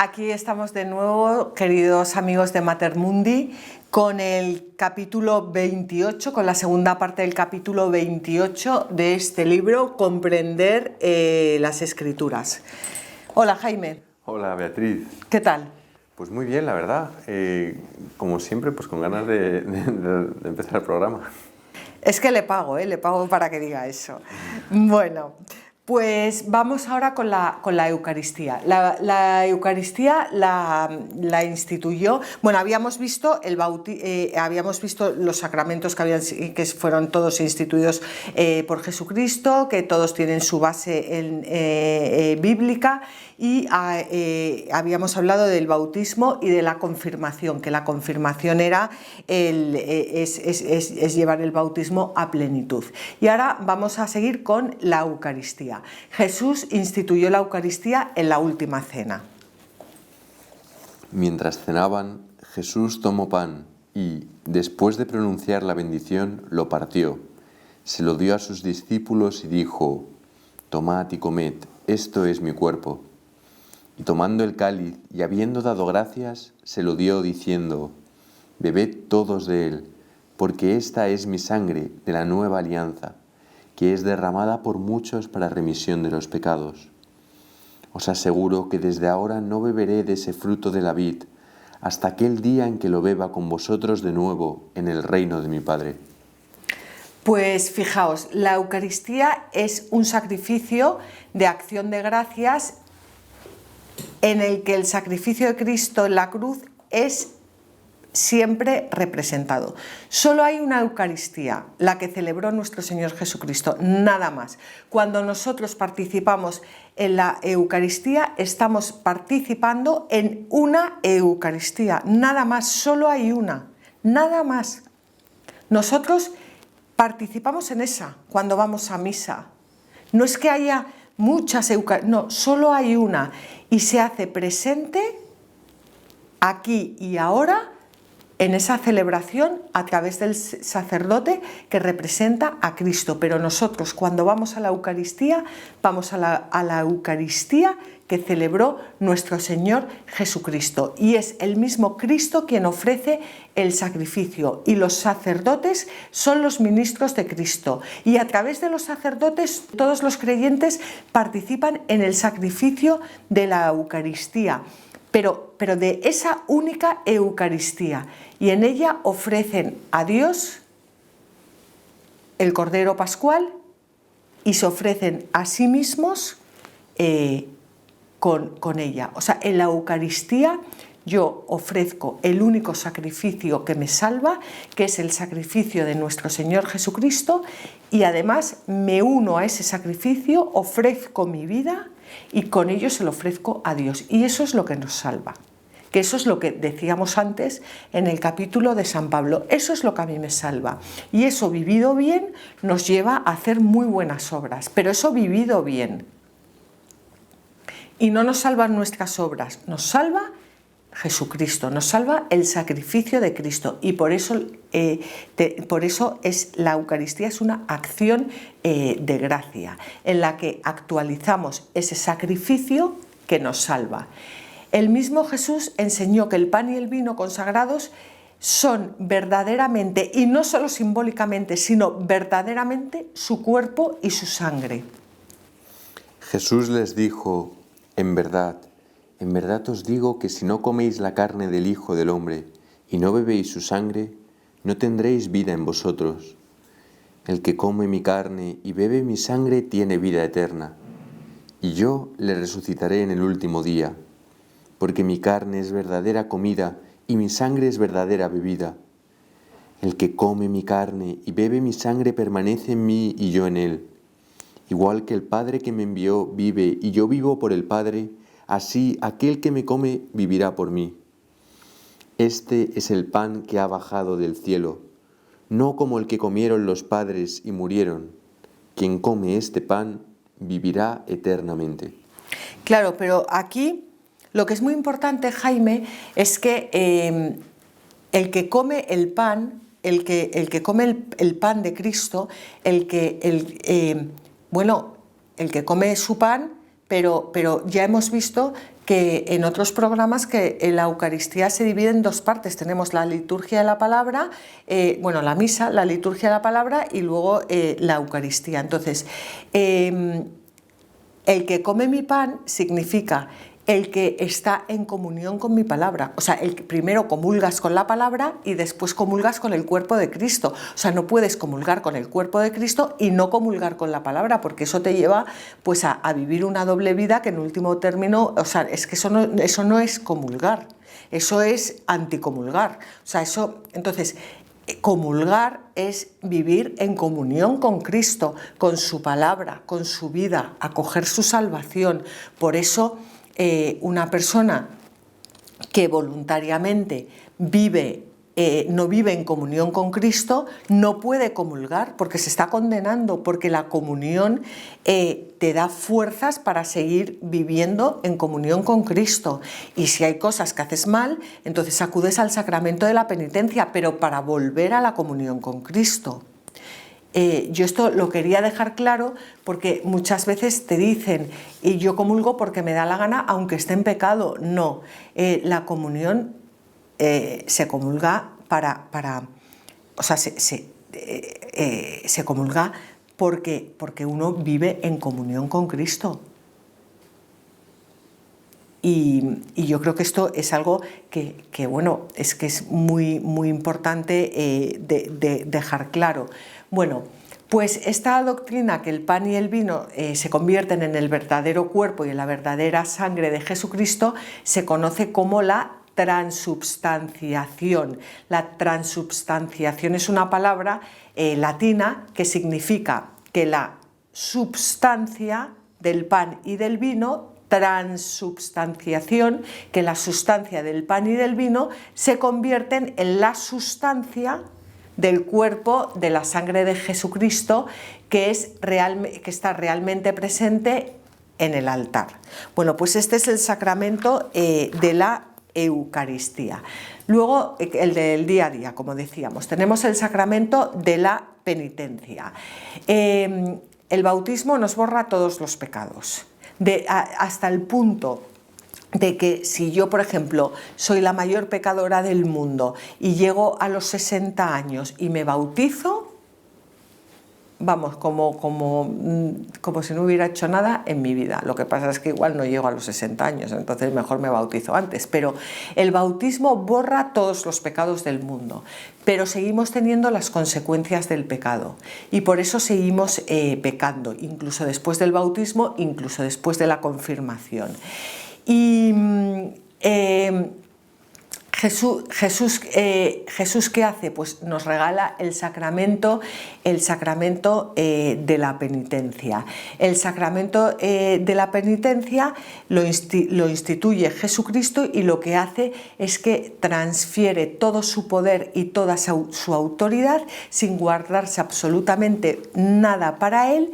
Aquí estamos de nuevo, queridos amigos de Mater Mundi, con el capítulo 28, con la segunda parte del capítulo 28 de este libro, Comprender las Escrituras. Hola, Jaime. Hola, Beatriz. ¿Qué tal? Pues muy bien, la verdad. Como siempre, pues con ganas de empezar el programa. Es que le pago para que diga eso. Bueno, pues vamos ahora con la Eucaristía. La Eucaristía la instituyó, bueno, habíamos visto los sacramentos que fueron todos instituidos por Jesucristo, que todos tienen su base bíblica, y habíamos hablado del bautismo y de la confirmación, que la confirmación es llevar el bautismo a plenitud. Y ahora vamos a seguir con la Eucaristía. Jesús instituyó la Eucaristía en la última cena. Mientras cenaban, Jesús tomó pan y, después de pronunciar la bendición, lo partió. Se lo dio a sus discípulos y dijo: «Tomad y comed, esto es mi cuerpo». Y tomando el cáliz y habiendo dado gracias, se lo dio diciendo: «Bebed todos de él, porque esta es mi sangre de la nueva alianza, que es derramada por muchos para remisión de los pecados. Os aseguro que desde ahora no beberé de ese fruto de la vid, hasta aquel día en que lo beba con vosotros de nuevo en el reino de mi Padre». Pues fijaos, la Eucaristía es un sacrificio de acción de gracias en el que el sacrificio de Cristo en la cruz es siempre representado. Solo hay una Eucaristía, la que celebró nuestro Señor Jesucristo, nada más. Cuando nosotros participamos en la Eucaristía, estamos participando en una Eucaristía, nada más, solo hay una, nada más. Nosotros participamos en esa cuando vamos a misa. No es que haya muchas Eucaristías, no, solo hay una, y se hace presente aquí y ahora en esa celebración a través del sacerdote que representa a Cristo. Pero nosotros, cuando vamos a la Eucaristía, vamos a la Eucaristía que celebró nuestro Señor Jesucristo. Y es el mismo Cristo quien ofrece el sacrificio. Y los sacerdotes son los ministros de Cristo. Y a través de los sacerdotes, todos los creyentes participan en el sacrificio de la Eucaristía. Pero de esa única Eucaristía, y en ella ofrecen a Dios el Cordero Pascual y se ofrecen a sí mismos con ella. O sea, en la Eucaristía yo ofrezco el único sacrificio que me salva, que es el sacrificio de nuestro Señor Jesucristo, y además me uno a ese sacrificio, ofrezco mi vida y con ello se lo ofrezco a Dios. Y eso es lo que nos salva. Que eso es lo que decíamos antes en el capítulo de San Pablo. Eso es lo que a mí me salva. Y eso vivido bien nos lleva a hacer muy buenas obras. Pero eso vivido bien. Y no nos salvan nuestras obras, nos salva Jesucristo, nos salva el sacrificio de Cristo. Y por eso es la Eucaristía es una acción de gracia, en la que actualizamos ese sacrificio que nos salva. El mismo Jesús enseñó que el pan y el vino consagrados son verdaderamente, y no solo simbólicamente, sino verdaderamente su cuerpo y su sangre. Jesús les dijo: en verdad os digo que si no coméis la carne del Hijo del Hombre y no bebéis su sangre, no tendréis vida en vosotros. El que come mi carne y bebe mi sangre tiene vida eterna, y yo le resucitaré en el último día, porque mi carne es verdadera comida y mi sangre es verdadera bebida. El que come mi carne y bebe mi sangre permanece en mí y yo en él. Igual que el Padre que me envió vive y yo vivo por el Padre, así aquel que me come vivirá por mí. Este es el pan que ha bajado del cielo, no como el que comieron los padres y murieron. Quien come este pan vivirá eternamente. Claro, pero aquí lo que es muy importante, Jaime, es que el que come el pan, el que come el pan de Cristo, el que come su pan, pero ya hemos visto que en otros programas que la Eucaristía se divide en dos partes. Tenemos la liturgia de la palabra, la misa, la liturgia de la palabra y luego la Eucaristía. Entonces, el que come mi pan significa el que está en comunión con mi palabra. O sea, el que primero comulgas con la palabra y después comulgas con el cuerpo de Cristo. O sea, no puedes comulgar con el cuerpo de Cristo y no comulgar con la palabra, porque eso te lleva pues a vivir una doble vida que en último término, o sea, es que eso no es comulgar, eso es anticomulgar. O sea, entonces, comulgar es vivir en comunión con Cristo, con su palabra, con su vida, acoger su salvación. Por eso, una persona que voluntariamente no vive en comunión con Cristo no puede comulgar porque se está condenando, porque la comunión te da fuerzas para seguir viviendo en comunión con Cristo. Y si hay cosas que haces mal, entonces acudes al sacramento de la penitencia, pero para volver a la comunión con Cristo. Yo esto lo quería dejar claro porque muchas veces te dicen y yo comulgo porque me da la gana aunque esté en pecado. No, la comunión se comulga se comulga porque uno vive en comunión con Cristo. Y yo creo que esto es algo que es muy, muy importante de dejar claro. Bueno, pues esta doctrina que el pan y el vino se convierten en el verdadero cuerpo y en la verdadera sangre de Jesucristo se conoce como la transubstanciación. La transubstanciación es una palabra latina que significa que la substancia del pan y del vino, transubstanciación, que la sustancia del pan y del vino se convierten en la sustancia del cuerpo, de la sangre de Jesucristo, que está realmente presente en el altar. Bueno, pues este es el sacramento de la Eucaristía. Luego, el del día a día, como decíamos, tenemos el sacramento de la penitencia. El bautismo nos borra todos los pecados, hasta el punto de que si yo, por ejemplo, soy la mayor pecadora del mundo y llego a los 60 años y me bautizo, vamos, como si no hubiera hecho nada en mi vida. Lo que pasa es que igual no llego a los 60 años, entonces mejor me bautizo antes. Pero el bautismo borra todos los pecados del mundo, pero seguimos teniendo las consecuencias del pecado y por eso seguimos pecando, incluso después del bautismo, incluso después de la confirmación. Y Jesús, ¿qué hace? Pues nos regala el sacramento de la penitencia. El sacramento de la penitencia lo instituye Jesucristo y lo que hace es que transfiere todo su poder y toda su autoridad sin guardarse absolutamente nada para él,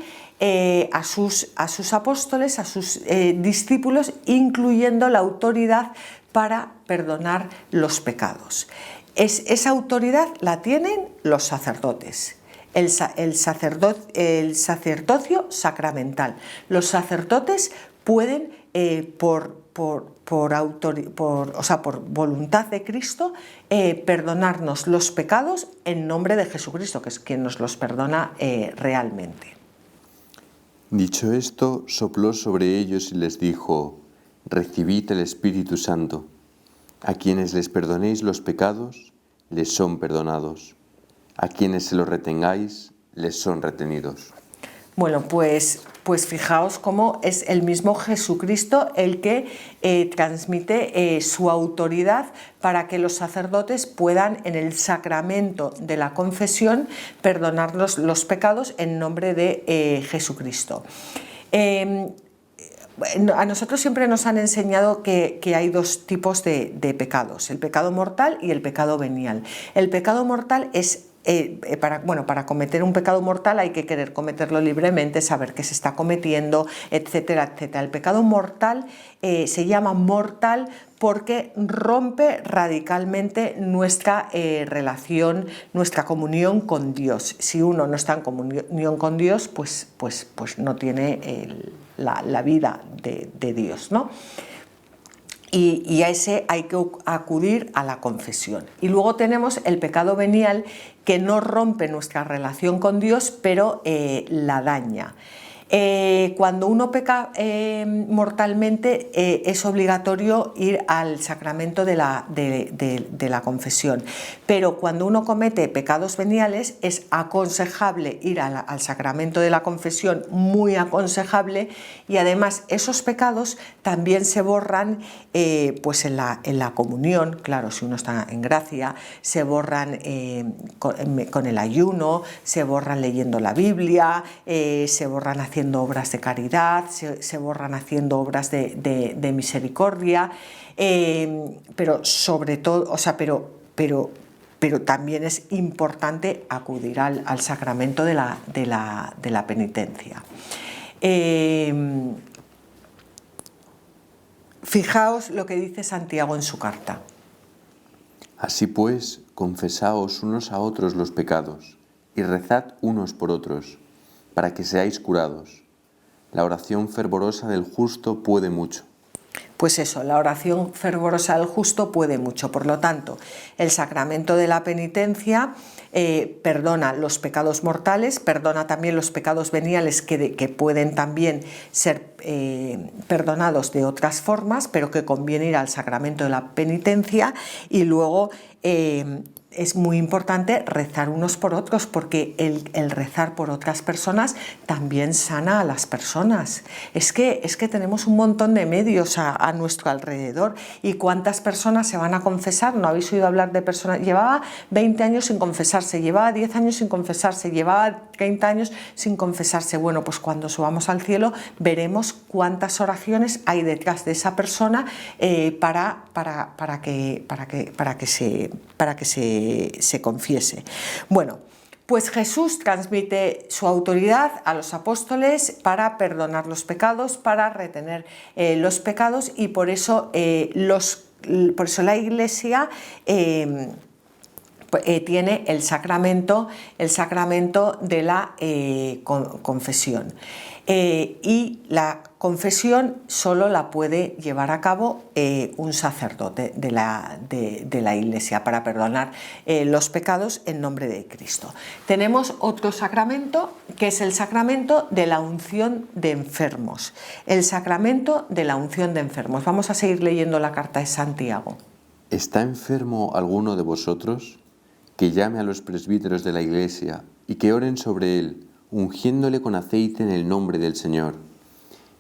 a sus apóstoles, a sus discípulos, incluyendo la autoridad para perdonar los pecados. Esa autoridad la tienen los sacerdotes, el sacerdocio sacramental. Los sacerdotes pueden, por voluntad de Cristo, perdonarnos los pecados en nombre de Jesucristo, que es quien nos los perdona realmente. Dicho esto, sopló sobre ellos y les dijo: recibid el Espíritu Santo. A quienes les perdonéis los pecados, les son perdonados. A quienes se los retengáis, les son retenidos. Bueno, pues fijaos cómo es el mismo Jesucristo el que transmite su autoridad para que los sacerdotes puedan, en el sacramento de la confesión, perdonarnos los pecados en nombre de Jesucristo. A nosotros siempre nos han enseñado que hay dos tipos de pecados, el pecado mortal y el pecado venial. El pecado mortal es para cometer un pecado mortal hay que querer cometerlo libremente, saber que se está cometiendo, etcétera, etcétera. El pecado mortal se llama mortal porque rompe radicalmente nuestra relación, nuestra comunión con Dios. Si uno no está en comunión con Dios, pues no tiene la vida de Dios, ¿no? y a ese hay que acudir a la confesión. Y luego tenemos el pecado venial, que no rompe nuestra relación con Dios, pero la daña. Cuando uno peca mortalmente, es obligatorio ir al sacramento de la confesión, pero cuando uno comete pecados veniales es aconsejable ir al sacramento de la confesión, muy aconsejable, y además esos pecados también se borran pues en la comunión, claro, si uno está en gracia, se borran con el ayuno, se borran leyendo la Biblia, se borran haciendo obras de caridad, se borran haciendo obras de misericordia, pero sobre todo, o sea, pero también es importante acudir al sacramento de la penitencia. Fijaos lo que dice Santiago en su carta. Así pues, confesaos unos a otros los pecados y rezad unos por otros, para que seáis curados. La oración fervorosa del justo puede mucho. Pues eso, la oración fervorosa del justo puede mucho. Por lo tanto, el sacramento de la penitencia perdona los pecados mortales, perdona también los pecados veniales que pueden también ser perdonados de otras formas, pero que conviene ir al sacramento de la penitencia. Y luego es muy importante rezar unos por otros, porque el rezar por otras personas también sana a las personas. Es que tenemos un montón de medios a nuestro alrededor. ¿Y cuántas personas se van a confesar? ¿No habéis oído hablar de personas? Llevaba 20 años sin confesarse, llevaba 10 años sin confesarse, llevaba 30 años sin confesarse. Bueno, pues cuando subamos al cielo veremos cuántas oraciones hay detrás de esa persona para que se confiese. Bueno, pues Jesús transmite su autoridad a los apóstoles para perdonar los pecados, para retener los pecados, y por eso la Iglesia tiene el sacramento de la confesión. Y la confesión solo la puede llevar a cabo un sacerdote de la Iglesia para perdonar los pecados en nombre de Cristo. Tenemos otro sacramento, que es el sacramento de la unción de enfermos. El sacramento de la unción de enfermos. Vamos a seguir leyendo la carta de Santiago. ¿Está enfermo alguno de vosotros? Que llame a los presbíteros de la Iglesia y que oren sobre él, ungiéndole con aceite en el nombre del Señor.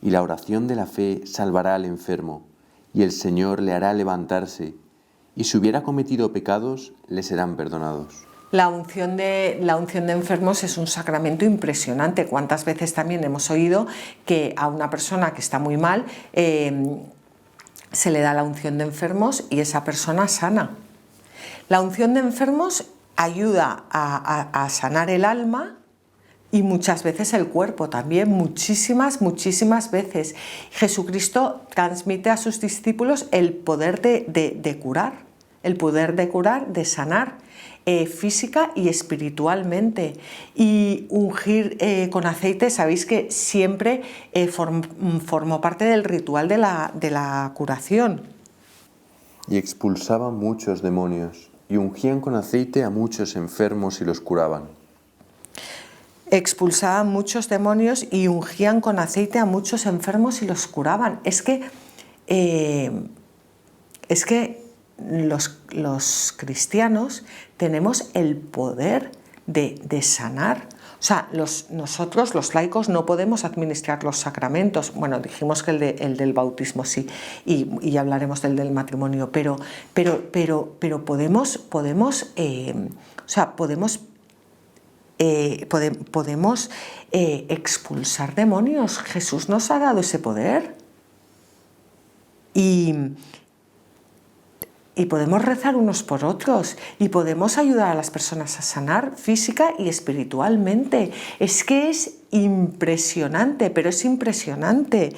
Y la oración de la fe salvará al enfermo, y el Señor le hará levantarse, y si hubiera cometido pecados, le serán perdonados. La unción de enfermos es un sacramento impresionante. ¿Cuántas veces también hemos oído que a una persona que está muy mal se le da la unción de enfermos y esa persona sana? La unción de enfermos ayuda a sanar el alma y muchas veces el cuerpo también, muchísimas veces. Jesucristo transmite a sus discípulos el poder de curar, de sanar física y espiritualmente. Y ungir con aceite, sabéis que siempre formó parte del ritual de la curación. Y expulsaban muchos demonios, y ungían con aceite a muchos enfermos y los curaban. Expulsaban muchos demonios y ungían con aceite a muchos enfermos y los curaban. Es que los cristianos tenemos el poder de sanar. O sea, nosotros los laicos no podemos administrar los sacramentos. Bueno, dijimos que el del bautismo sí, y ya hablaremos del matrimonio, pero podemos expulsar demonios. Jesús nos ha dado ese poder. Y podemos rezar unos por otros y podemos ayudar a las personas a sanar física y espiritualmente. Es que es impresionante, pero es impresionante.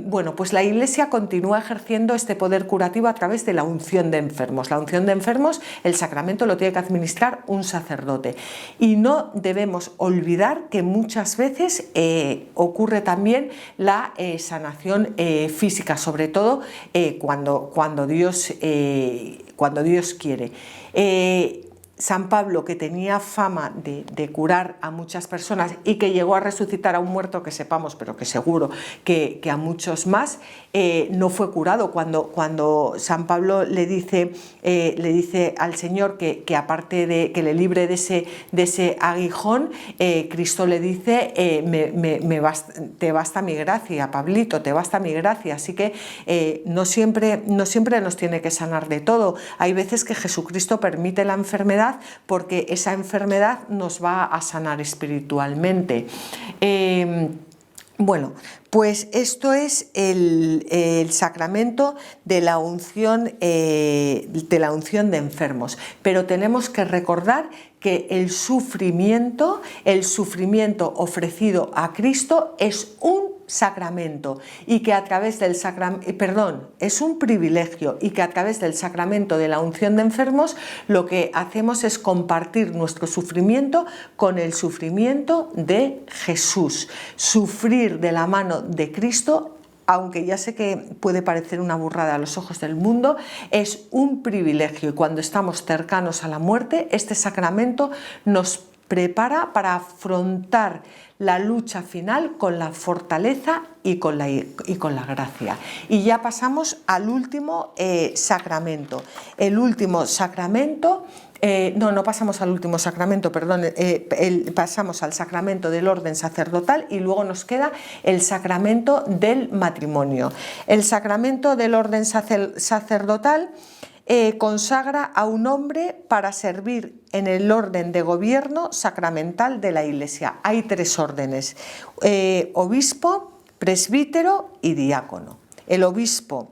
Bueno, pues la Iglesia continúa ejerciendo este poder curativo a través de la unción de enfermos. La unción de enfermos, el sacramento lo tiene que administrar un sacerdote. Y no debemos olvidar que muchas veces ocurre también la sanación física, sobre todo cuando Dios quiere. San Pablo, que tenía fama de curar a muchas personas y que llegó a resucitar a un muerto, que sepamos, pero que seguro que a muchos más, no fue curado. Cuando San Pablo le dice al Señor que aparte de que le libre de ese aguijón, Cristo le dice, te basta mi gracia, Pablito, te basta mi gracia. Así que no siempre nos tiene que sanar de todo. Hay veces que Jesucristo permite la enfermedad porque esa enfermedad nos va a sanar espiritualmente. Bueno, pues esto es el sacramento de la unción de enfermos, pero tenemos que recordar que el sufrimiento ofrecido a Cristo es un sacramento y que a través del es un privilegio, y que a través del sacramento de la unción de enfermos lo que hacemos es compartir nuestro sufrimiento con el sufrimiento de Jesús. Sufrir de la mano de Cristo, aunque ya sé que puede parecer una burrada a los ojos del mundo, es un privilegio, y cuando estamos cercanos a la muerte, este sacramento nos prepara para afrontar la lucha final con la fortaleza y con la gracia. Y ya pasamos al último sacramento. El último sacramento, no pasamos al último sacramento, perdón, pasamos al sacramento del orden sacerdotal y luego nos queda el sacramento del matrimonio. El sacramento del orden sacerdotal consagra a un hombre para servir en el orden de gobierno sacramental de la Iglesia. Hay 3 órdenes: obispo, presbítero y diácono. El obispo,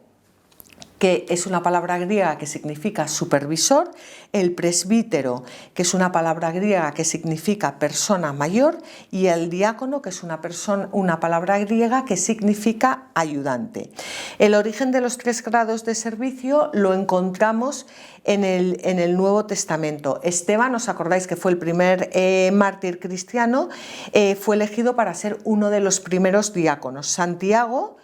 que es una palabra griega que significa supervisor; el presbítero, que es una palabra griega que significa persona mayor; y el diácono, que es una palabra griega que significa ayudante. El origen de los 3 grados de servicio lo encontramos en el Nuevo Testamento. Esteban, ¿os acordáis que fue el primer mártir cristiano? Fue elegido para ser uno de los primeros diáconos. Santiago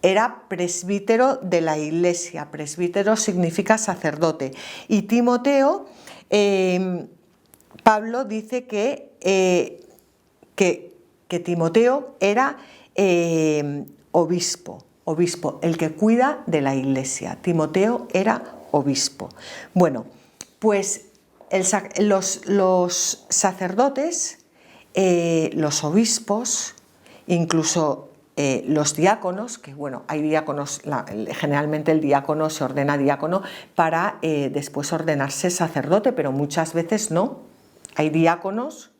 era presbítero de la Iglesia. Presbítero significa sacerdote. Y Timoteo, Pablo dice que Timoteo era obispo, el que cuida de la Iglesia. Timoteo era obispo. Bueno, pues los sacerdotes, los obispos, incluso los diáconos, que bueno, hay diáconos, generalmente el diácono se ordena diácono para después ordenarse sacerdote, pero muchas veces no. Hay diáconos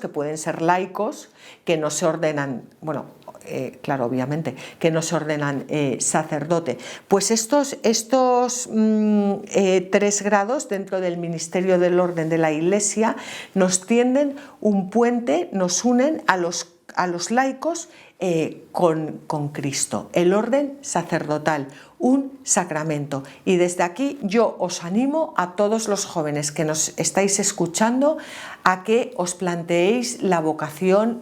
que pueden ser laicos, que no se ordenan, claro, obviamente, que no se ordenan sacerdote. Pues estos 3 grados dentro del ministerio del orden de la Iglesia nos tienden un puente, nos unen a los laicos con Cristo. El orden sacerdotal, un sacramento. Y desde aquí yo os animo a todos los jóvenes que nos estáis escuchando a que os planteéis la vocación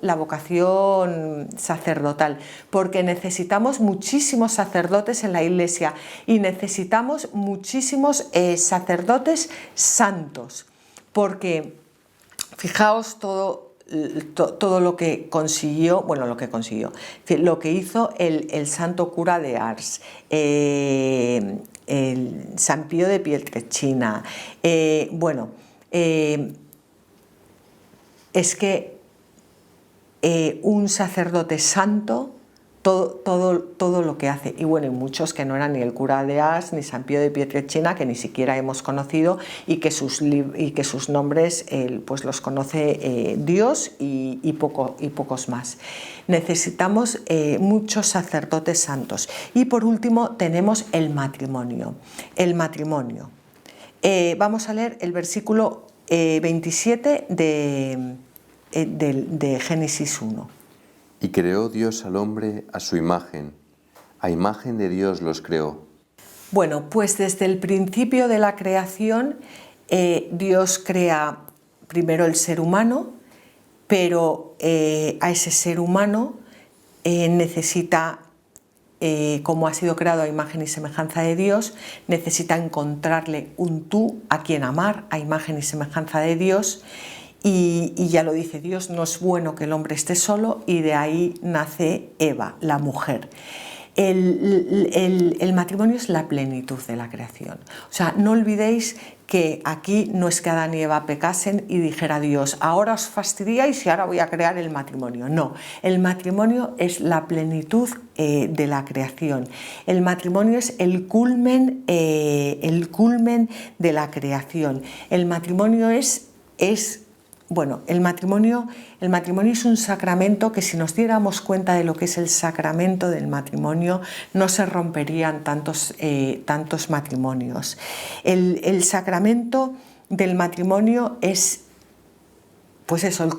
sacerdotal, porque necesitamos muchísimos sacerdotes en la Iglesia y necesitamos muchísimos sacerdotes santos, porque fijaos todo lo que consiguió, lo que hizo el santo cura de Ars, el San Pío de Pietrelcina. Es que un sacerdote santo, todo lo que hace, y muchos que no eran ni el cura de Ars ni San Pío de Pietrelcina, que ni siquiera hemos conocido, y que sus nombres pues los conoce Dios y pocos más. Necesitamos muchos sacerdotes santos. Y por último tenemos el matrimonio. Vamos a leer el versículo 27 de Génesis 1. Y creó Dios al hombre a su imagen, a imagen de Dios los creó. Bueno, pues desde el principio de la creación, Dios crea primero el ser humano, pero a ese ser humano necesita, como ha sido creado a imagen y semejanza de Dios, necesita encontrarle un tú a quien amar, a imagen y semejanza de Dios. Y ya lo dice Dios, no es bueno que el hombre esté solo, y de ahí nace Eva, la mujer. El matrimonio es la plenitud de la creación. O sea, no olvidéis que aquí no es que Adán y Eva pecasen y dijera Dios, ahora os fastidiáis y ahora voy a crear el matrimonio. No, el matrimonio es la plenitud de la creación. El matrimonio es el culmen de la creación. El matrimonio el matrimonio es un sacramento que, si nos diéramos cuenta de lo que es el sacramento del matrimonio, no se romperían tantos matrimonios. El sacramento del matrimonio es, pues eso, el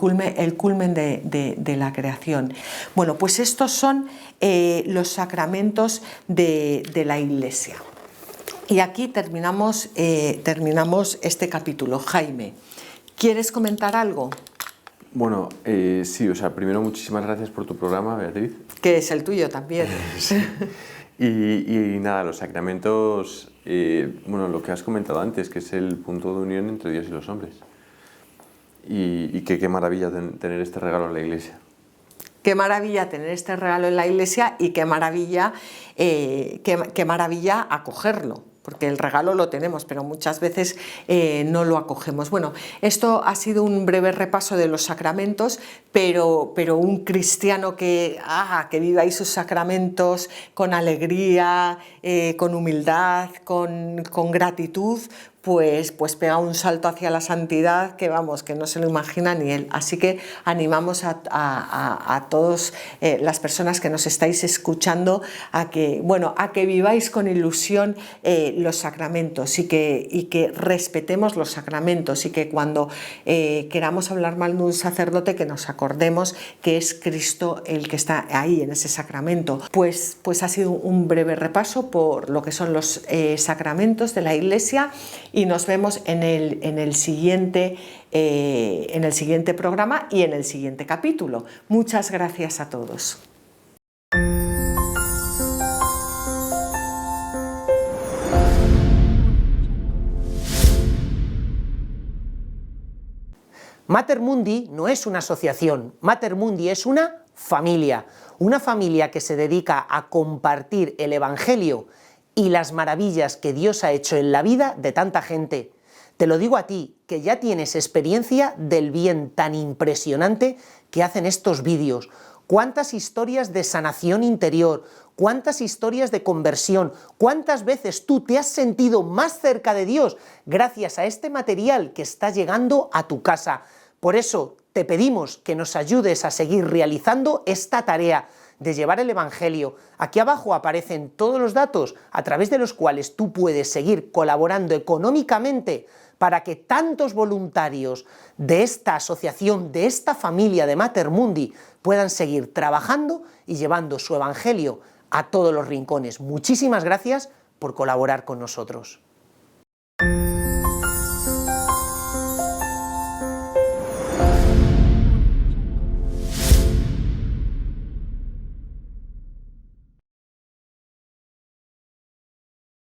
culmen de la creación. Bueno, pues estos son los sacramentos de la Iglesia. Y aquí terminamos este capítulo. Jaime, ¿quieres comentar algo? Bueno, sí, o sea, primero muchísimas gracias por tu programa, Beatriz. Que es el tuyo también. Sí. Y nada, los sacramentos, bueno, lo que has comentado antes, que es el punto de unión entre Dios y los hombres. Y qué maravilla tener este regalo en la Iglesia. Qué maravilla tener este regalo en la Iglesia, y qué maravilla acogerlo. Porque el regalo lo tenemos, pero muchas veces no lo acogemos. Bueno, esto ha sido un breve repaso de los sacramentos, pero un cristiano que viva ahí sus sacramentos con alegría, con humildad, con gratitud, pues pega un salto hacia la santidad que, vamos, que no se lo imagina ni él. Así que animamos a todas las personas que nos estáis escuchando a que viváis con ilusión los sacramentos, y que respetemos los sacramentos, y que cuando queramos hablar mal de un sacerdote, que nos acordemos que es Cristo el que está ahí en ese sacramento. Pues ha sido un breve repaso por lo que son los sacramentos de la Iglesia, y nos vemos en el siguiente programa y en el siguiente capítulo. Muchas gracias a todos. Mater Mundi no es una asociación, Mater Mundi es una familia que se dedica a compartir el Evangelio y las maravillas que Dios ha hecho en la vida de tanta gente. Te lo digo a ti, que ya tienes experiencia del bien tan impresionante que hacen estos vídeos. Cuántas historias de sanación interior, cuántas historias de conversión, cuántas veces tú te has sentido más cerca de Dios gracias a este material que está llegando a tu casa. Por eso te pedimos que nos ayudes a seguir realizando esta tarea de llevar el Evangelio. Aquí abajo aparecen todos los datos a través de los cuales tú puedes seguir colaborando económicamente para que tantos voluntarios de esta asociación, de esta familia de Mater Mundi, puedan seguir trabajando y llevando su Evangelio a todos los rincones. Muchísimas gracias por colaborar con nosotros.